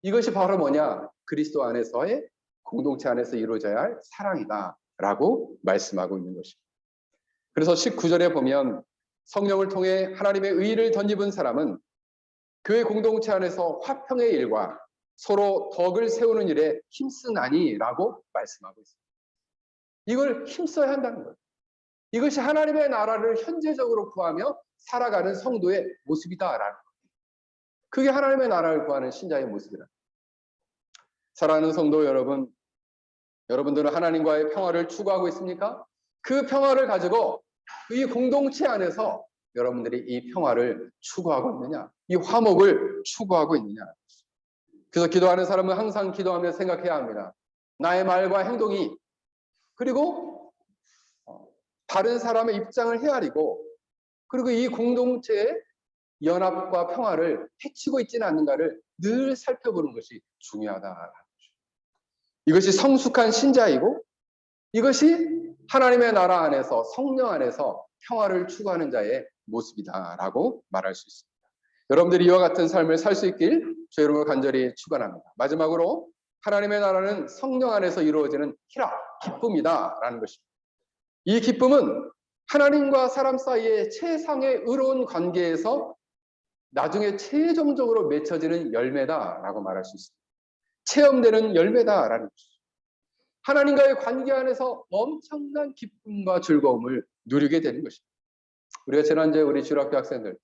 이것이 바로 뭐냐? 그리스도 안에서의 공동체 안에서 이루어져야 할 사랑이다라고 말씀하고 있는 것입니다. 그래서 19절에 보면 성령을 통해 하나님의 의의를 덧입은 사람은 교회 공동체 안에서 화평의 일과 서로 덕을 세우는 일에 힘쓰나니라고 말씀하고 있습니다. 이걸 힘써야 한다는 거예요. 이것이 하나님의 나라를 현재적으로 구하며 살아가는 성도의 모습이다라는 거예요. 그게 하나님의 나라를 구하는 신자의 모습이다. 사랑하는 성도 여러분, 여러분들은 하나님과의 평화를 추구하고 있습니까? 그 평화를 가지고 이 공동체 안에서 여러분들이 이 평화를 추구하고 있느냐? 이 화목을 추구하고 있느냐? 그래서 기도하는 사람은 항상 기도하며 생각해야 합니다. 나의 말과 행동이 그리고 다른 사람의 입장을 헤아리고 그리고 이 공동체의 연합과 평화를 해치고 있지는 않는가를 늘 살펴보는 것이 중요하다. 이것이 성숙한 신자이고 이것이 하나님의 나라 안에서 성령 안에서 평화를 추구하는 자의 모습이다라고 말할 수 있습니다. 여러분들이 이와 같은 삶을 살 수 있길 저 여러분을 간절히 축원합니다. 마지막으로 하나님의 나라는 성령 안에서 이루어지는 희락, 기쁨이다라는 것입니다. 이 기쁨은 하나님과 사람 사이의 최상의 의로운 관계에서 나중에 최종적으로 맺혀지는 열매다라고 말할 수 있습니다. 체험되는 열매다라는 것이죠. 하나님과의 관계 안에서 엄청난 기쁨과 즐거움을 누리게 되는 것입니다. 우리가 지난주에 우리 주일학교 학생들도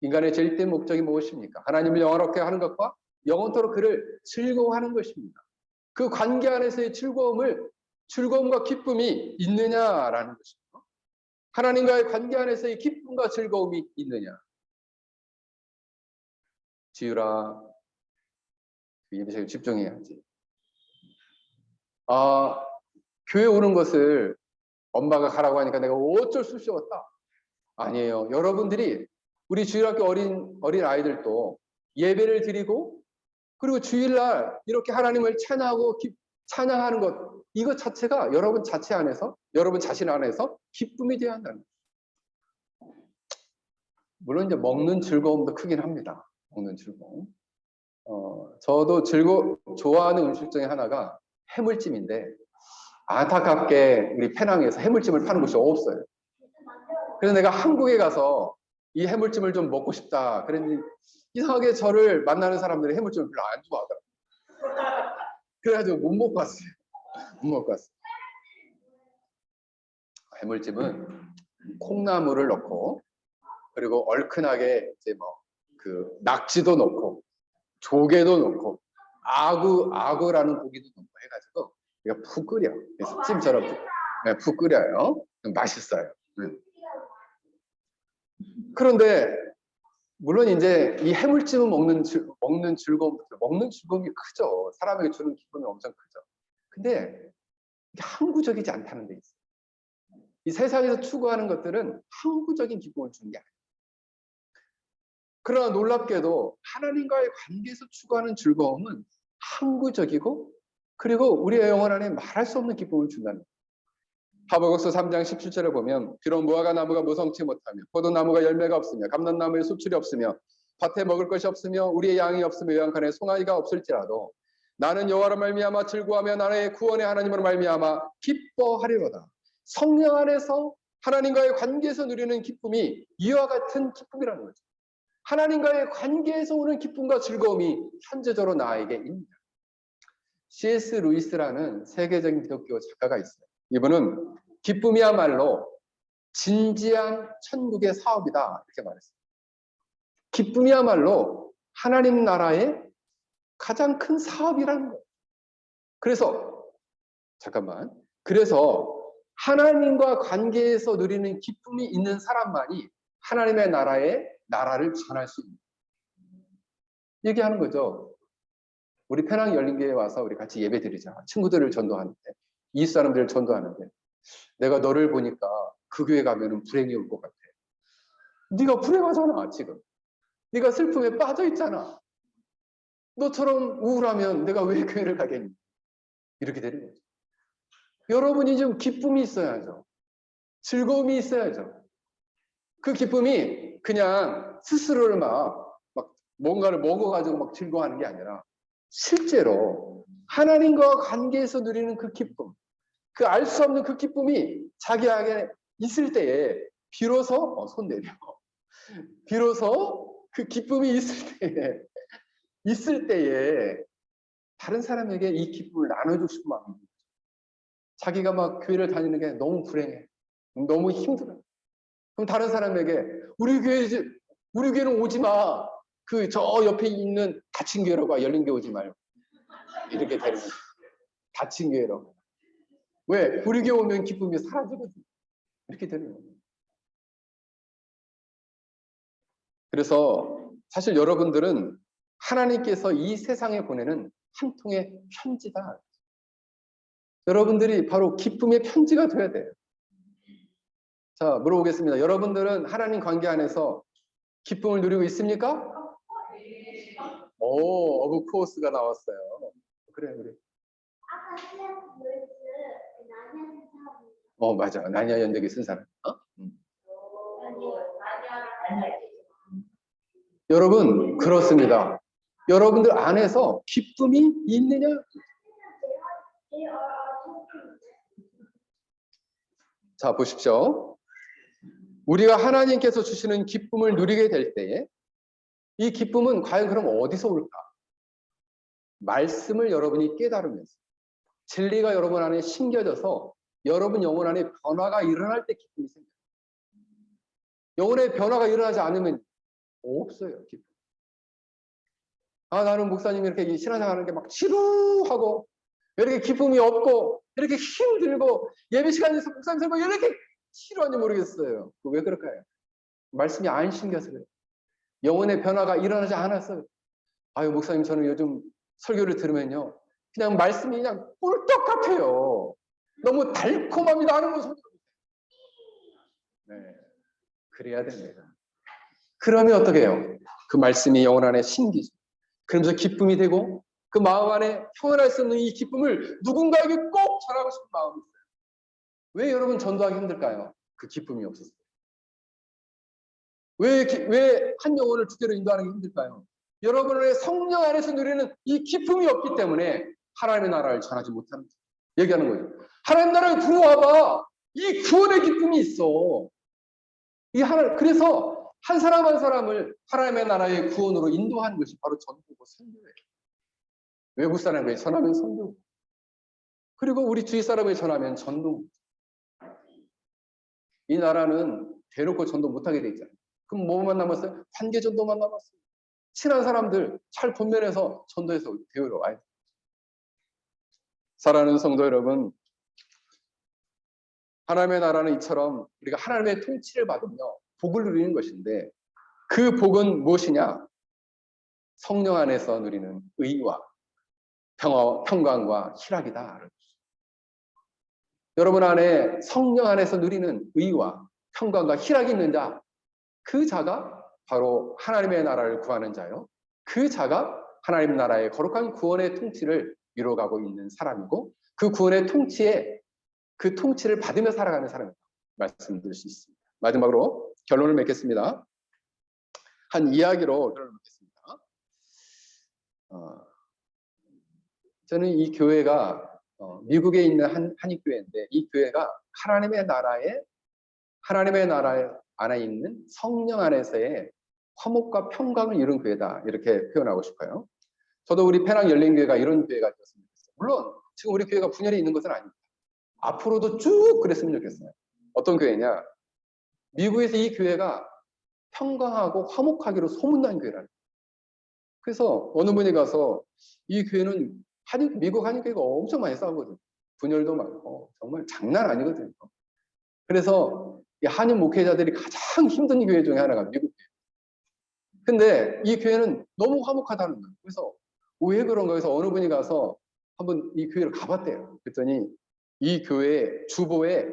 인간의 제일된 목적이 무엇입니까? 하나님을 영화롭게 하는 것과 영원토록 그를 즐거워하는 것입니다. 그 관계 안에서의 즐거움과 기쁨이 있느냐라는 것입니다. 하나님과의 관계 안에서의 기쁨과 즐거움이 있느냐. 지유라, 예배에 집중해야지. 교회 오는 것을 엄마가 가라고 하니까 내가 어쩔 수 없이 왔다. 아니에요. 여러분들이 우리 주일학교 어린 아이들도 예배를 드리고 그리고 주일날 이렇게 하나님을 찬양하는 것, 이것 자체가 여러분 자신 안에서 기쁨이 되어야 한다는 거예요. 물론 이제 먹는 즐거움도 크긴 합니다. 먹는 즐거움. 저도 좋아하는 음식 중에 하나가 해물찜인데 안타깝게 우리 페낭에서 해물찜을 파는 곳이 없어요. 그래서 내가 한국에 가서 이 해물찜을 좀 먹고 싶다 그랬는데 이상하게 저를 만나는 사람들이 해물찜을 별로 안 좋아하더라고요. 그래가지고 못 먹고 왔어요. 못 먹고 왔어요. 해물찜은 콩나물을 넣고 그리고 얼큰하게 이제 낙지도 넣고 조개도 넣고 아구라는 고기도 넣고 해가지고 이거 푹 끓여. 그래서 찜처럼 푹 끓여요. 맛있어요. 그런데 물론 이제 이 해물찜을 먹는 즐거움이 크죠. 사람에게 주는 기쁨이 엄청 크죠. 근데 이게 항구적이지 않다는 데 있어요. 이 세상에서 추구하는 것들은 항구적인 기쁨을 주는 게 아니에요. 그러나 놀랍게도 하나님과의 관계에서 추구하는 즐거움은 항구적이고 그리고 우리의 영혼 안에 말할 수 없는 기쁨을 준다는 거예요. 하박국서 3장 17절에 보면 비록 무화과 나무가 무성치 못하며 포도나무가 열매가 없으며 감람나무에 수출이 없으며 밭에 먹을 것이 없으며 우리의 양이 없으며 요양간에 송아지가 없을지라도 나는 여호와로 말미암아 즐거워하며 나의 구원의 하나님으로 말미암아 기뻐하리로다. 성령 안에서 하나님과의 관계에서 누리는 기쁨이 이와 같은 기쁨이라는 거죠. 하나님과의 관계에서 오는 기쁨과 즐거움이 현재적으로 나에게 있습니다. C.S. 루이스라는 세계적인 기독교 작가가 있어요. 이분은 기쁨이야말로 진지한 천국의 사업이다 이렇게 말했어요. 기쁨이야말로 하나님 나라의 가장 큰 사업이라는 거예요. 그래서 하나님과 관계에서 누리는 기쁨이 있는 사람만이 하나님의 나라를 전할 수 있는 얘기하는 거죠. 우리 페낭 열린교회에 와서 우리 같이 예배 드리자. 친구들을 전도하는데 이웃 사람들을 전도하는데 내가 너를 보니까 그 교회 가면은 불행이 올 것 같아. 네가 불행하잖아 지금. 네가 슬픔에 빠져 있잖아. 너처럼 우울하면 내가 왜 교회를 가겠니? 이렇게 되는 거죠. 여러분이 좀 기쁨이 있어야죠. 즐거움이 있어야죠. 그 기쁨이 그냥 스스로를 막 뭔가를 먹어가지고 막 즐거워하는 게 아니라 실제로 하나님과 관계에서 누리는 그 기쁨, 그 알 수 없는 그 기쁨이 자기에게 있을 때에 비로소 비로소 그 기쁨이 있을 때에 다른 사람에게 이 기쁨을 나눠주고 싶은 마음이 있는 거죠. 자기가 막 교회를 다니는 게 너무 불행해, 너무 힘들어. 그럼 다른 사람에게 우리 교회는 오지 마. 저 옆에 있는 닫힌 교회로 가. 열린 교회 오지 말고. 이렇게 되는 거죠. 닫힌 교회로. 왜? 우리 교회 오면 기쁨이 사라지거든. 이렇게 되는 거예요. 그래서 사실 여러분들은 하나님께서 이 세상에 보내는 한 통의 편지다. 여러분들이 바로 기쁨의 편지가 돼야 돼요. 자, 물어보겠습니다. 여러분들은 하나님 관계 안에서 기쁨을 누리고 있습니까? 오, 오브코스가 나왔어요. 그래. 아까 나냐 맞아. 나냐 연대기 쓴 사람. 여러분, 그렇습니다. 여러분들 안에서 기쁨이 있느냐? 자, 보십시오. 우리가 하나님께서 주시는 기쁨을 누리게 될 때에 이 기쁨은 과연 그럼 어디서 올까? 말씀을 여러분이 깨달으면서 진리가 여러분 안에 심겨져서 여러분 영혼 안에 변화가 일어날 때 기쁨이 생겨요. 영혼의 변화가 일어나지 않으면 없어요, 기쁨. 아, 나는 목사님 이렇게 신앙생활 하는 게 막 지루하고 이렇게 기쁨이 없고 이렇게 힘들고 예배 시간에서 목사님 생각 이렇게 싫어하는지 모르겠어요. 왜 그럴까요? 말씀이 안 심겨서 그래요. 영혼의 변화가 일어나지 않았어요. 아유, 목사님 저는 요즘 설교를 들으면요 그냥 말씀이 그냥 꿀떡 같아요. 너무 달콤합니다 하는 거 소리. 네, 그래야 됩니다. 그러면 어떻게 해요? 그 말씀이 영혼 안에 심기죠. 그러면서 기쁨이 되고 그 마음 안에 표현할 수 없는 이 기쁨을 누군가에게 꼭 전하고 싶은 마음이 있어요. 왜 여러분 전도하기 힘들까요? 그 기쁨이 없었어요. 왜 한 영혼을 주께로 인도하는 게 힘들까요? 여러분의 성령 안에서 누리는 이 기쁨이 없기 때문에 하나님의 나라를 전하지 못하는 거예요. 얘기하는 거예요. 하나님 나라에 들어와봐. 이 구원의 기쁨이 있어. 그래서 한 사람 한 사람을 하나님의 나라의 구원으로 인도하는 것이 바로 전도고 선교예요. 외국 사람에게 전하면 선교. 그리고 우리 주위 사람에게 전하면 전도. 이 나라는 대놓고 전도 못하게 돼 있잖아요. 그럼 뭐만 남았어요? 관계 전도만 남았어요. 친한 사람들 잘 본면에서 전도해서 배우러 와요. 사랑하는 성도 여러분, 하나님의 나라는 이처럼 우리가 하나님의 통치를 받으며 복을 누리는 것인데 그 복은 무엇이냐? 성령 안에서 누리는 의와 평강과 희락이다. 여러분 안에 성령 안에서 누리는 의와 평강과 희락이 있는 자, 그 자가 바로 하나님의 나라를 구하는 자요. 그 자가 하나님 나라의 거룩한 구원의 통치를 이루어가고 있는 사람이고 그 구원의 그 통치를 받으며 살아가는 사람이라고 말씀드릴 수 있습니다. 마지막으로 결론을 맺겠습니다. 한 이야기로 결론을 맺겠습니다. 저는 이 교회가 미국에 있는 한인교회인데 이 교회가 하나님의 나라 안에 있는 성령 안에서의 화목과 평강을 이룬 교회다 이렇게 표현하고 싶어요. 저도 우리 페낭 열린교회가 이런 교회가 되었으면 좋겠어요. 물론 지금 우리 교회가 분열이 있는 것은 아닙니다. 앞으로도 쭉 그랬으면 좋겠어요. 어떤 교회냐? 미국에서 이 교회가 평강하고 화목하기로 소문난 교회라는. 그래서 어느 분이 가서 이 교회는 미국 한인교회가 엄청 많이 싸우거든요. 분열도 많고 정말 장난 아니거든요. 그래서 이 한인 목회자들이 가장 힘든 교회 중에 하나가 미국 교회. 근데 이 교회는 너무 화목하다는 거예요. 그래서 왜 그런가 해서 어느 분이 가서 한번 이 교회를 가봤대요. 그랬더니 이 교회 주보에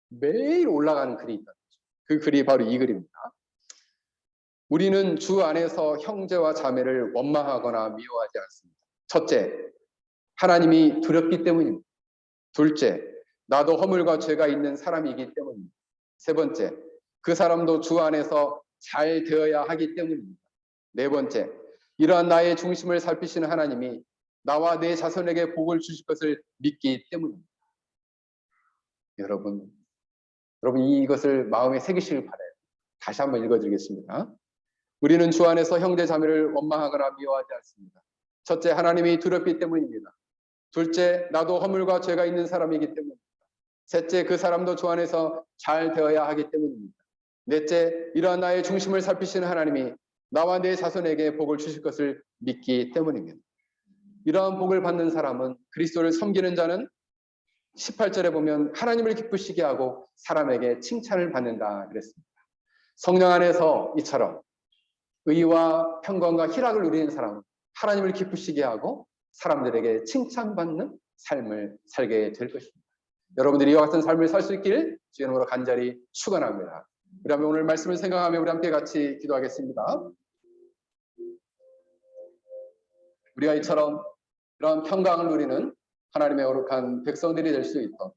매일 올라가는 글이 있다는 거죠. 그 글이 바로 이 글입니다. 우리는 주 안에서 형제와 자매를 원망하거나 미워하지 않습니다. 첫째, 하나님이 두렵기 때문입니다. 둘째, 나도 허물과 죄가 있는 사람이기 때문입니다. 세 번째, 그 사람도 주 안에서 잘 되어야 하기 때문입니다. 네 번째, 이러한 나의 중심을 살피시는 하나님이 나와 내 자손에게 복을 주실 것을 믿기 때문입니다. 여러분 이것을 마음에 새기시길 바라요. 다시 한번 읽어드리겠습니다. 우리는 주 안에서 형제 자매를 원망하거나 미워하지 않습니다. 첫째, 하나님이 두렵기 때문입니다. 둘째, 나도 허물과 죄가 있는 사람이기 때문입니다. 셋째, 그 사람도 주 안에서 잘 되어야 하기 때문입니다. 넷째, 이러한 나의 중심을 살피시는 하나님이 나와 내 자손에게 복을 주실 것을 믿기 때문입니다. 이러한 복을 받는 사람은 그리스도를 섬기는 자는 18절에 보면 하나님을 기쁘시게 하고 사람에게 칭찬을 받는다 그랬습니다. 성령 안에서 이처럼 의와 평강과 희락을 누리는 사람은 하나님을 기쁘시게 하고 사람들에게 칭찬받는 삶을 살게 될 것입니다. 여러분들이 이와 같은 삶을 살 수 있길 주의 이름으로 간절히 축원합니다. 그러면 오늘 말씀을 생각하며 우리 함께 같이 기도하겠습니다. 우리가 이처럼 이런 평강을 누리는 하나님의 거룩한 백성들이 될 수 있도록